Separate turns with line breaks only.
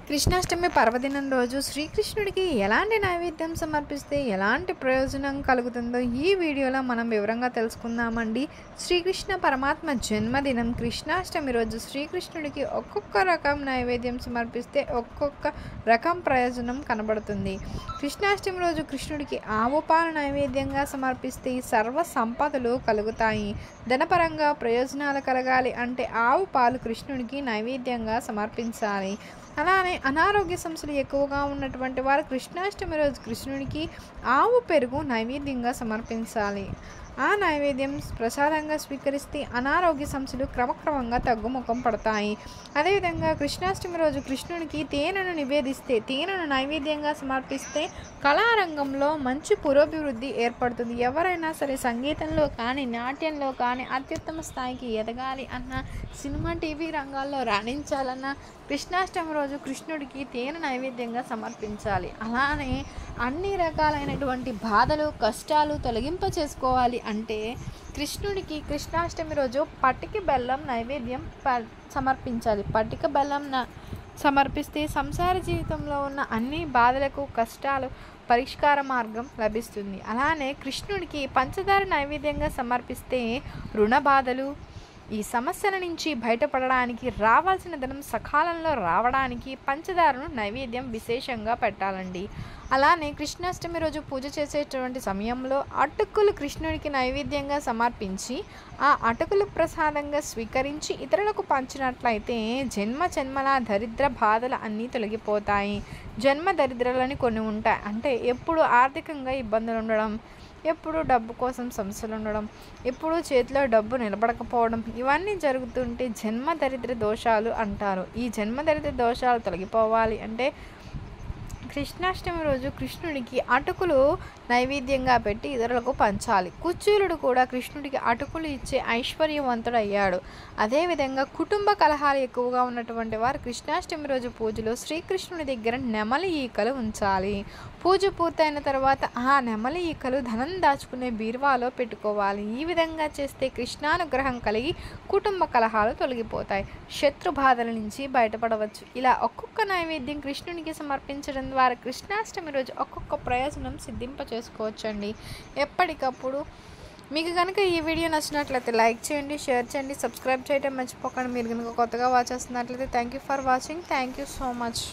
కృష్ణాష్టమి పర్వదినం రోజు శ్రీకృష్ణుడికి ఎలాంటి నైవేద్యం సమర్పిస్తే ఎలాంటి ప్రయోజనం కలుగుతుందో ఈ వీడియోలో మనం వివరంగా తెలుసుకుందామండి. శ్రీకృష్ణ పరమాత్మ జన్మదినం కృష్ణాష్టమి రోజు శ్రీకృష్ణుడికి ఒక్కొక్క రకం నైవేద్యం సమర్పిస్తే ఒక్కొక్క రకం ప్రయోజనం కనబడుతుంది. కృష్ణాష్టమి రోజు కృష్ణుడికి ఆవు పాలు నైవేద్యంగా సమర్పిస్తే సర్వ సంపదలు కలుగుతాయి. ధనపరంగా ప్రయోజనాలు కలగాలి అంటే ఆవు పాలు కృష్ణుడికి నైవేద్యంగా సమర్పించాలి. అలానే అనారోగ్య సమస్యలు ఎక్కువగా ఉన్నటువంటి వారు కృష్ణాష్టమి రోజు కృష్ణుడికి ఆవు పెరుగు నైవేద్యంగా సమర్పించాలి. ఆ నైవేద్యం ప్రసాదంగా స్వీకరిస్తే అనారోగ్య సమస్యలు క్రమక్రమంగా తగ్గుముఖం పడతాయి. అదేవిధంగా కృష్ణాష్టమి రోజు కృష్ణుడికి తేనెను నివేదిస్తే తేనెను నైవేద్యంగా సమర్పిస్తే కళారంగంలో మంచి పురోభివృద్ధి ఏర్పడుతుంది. ఎవరైనా సరే సంగీతంలో కానీ నాట్యంలో కానీ అత్యుత్తమ స్థాయికి ఎదగాలి అన్న సినిమా టీవీ రంగాల్లో రాణించాలన్న కృష్ణాష్టమి రోజు కృష్ణుడికి తేనె నైవేద్యంగా సమర్పించాలి. అలానే అన్ని రకాలైనటువంటి బాధలు కష్టాలు తొలగింప చేసుకోవాలి అంటే కృష్ణుడికి కృష్ణాష్టమి రోజు పటిక బెల్లం నైవేద్యం సమర్పించాలి. పటిక బెల్లం సమర్పిస్తే సంసార జీవితంలో ఉన్న అన్ని బాధలకు కష్టాలు పరిష్కార మార్గం లభిస్తుంది. అలానే కృష్ణుడికి పంచదార నైవేద్యంగా సమర్పిస్తే రుణ బాధలు ఈ సమస్యల నుంచి బయటపడడానికి రావాల్సిన ధనం సకాలంలో రావడానికి పంచదారను నైవేద్యం విశేషంగా పెట్టాలండి. అలానే కృష్ణాష్టమి రోజు పూజ చేసేటువంటి సమయంలో అటుకులు కృష్ణుడికి నైవేద్యంగా సమర్పించి ఆ అటుకులు ప్రసాదంగా స్వీకరించి ఇతరులకు పంచినట్లయితే జన్మల దరిద్ర బాధలు అన్నీ తొలగిపోతాయి. జన్మ దరిద్రాలని కొన్ని ఉంటాయి. అంటే ఎప్పుడు ఆర్థికంగా ఇబ్బందులు ఉండడం, ఎప్పుడు డబ్బు కోసం సమస్యలు ఉండడం, ఎప్పుడు చేతిలో డబ్బు నిలబడకపోవడం, ఇవన్నీ జరుగుతుంటే జన్మ దరిద్ర దోషాలు అంటారు. ఈ జన్మ దరిద్ర దోషాలు తొలగిపోవాలి అంటే కృష్ణాష్టమి రోజు కృష్ణుడికి అటుకులు నైవేద్యంగా పెట్టి ఇతరులకు పంచాలి. కుచేలుడు కూడా కృష్ణుడికి అటుకులు ఇచ్చే ఐశ్వర్యవంతుడు అయ్యాడు. అదేవిధంగా కుటుంబ కలహాలు ఎక్కువగా ఉన్నటువంటి వారు కృష్ణాష్టమి రోజు పూజలో శ్రీకృష్ణుడి దగ్గర నెమలి ఈకలు ఉంచాలి. పూజ పూర్తయిన తర్వాత ఆ నెమలి ఈకలు ధనం దాచుకునే బీరువాలో పెట్టుకోవాలి. ఈ విధంగా చేస్తే కృష్ణానుగ్రహం కలిగి కుటుంబ కలహాలు తొలగిపోతాయి. శత్రు బాధల నుంచి బయటపడవచ్చు. ఇలా ఒక్కొక్క నైవేద్యం కృష్ణునికి సమర్పించడం ద్వారా కృష్ణాష్టమి రోజు ఒక్కొక్క ప్రయోజనం సిద్ధింప చేసుకోవచ్చండి. ఎప్పటికప్పుడు మీకు కనుక ఈ వీడియో నచ్చినట్లయితే లైక్ చేయండి, షేర్ చేయండి, సబ్స్క్రైబ్ చేయడం మర్చిపోకండి. మీరు కనుక కొత్తగా వాచ్ చేస్తున్నట్లయితే thank you for watching. Thank you so much.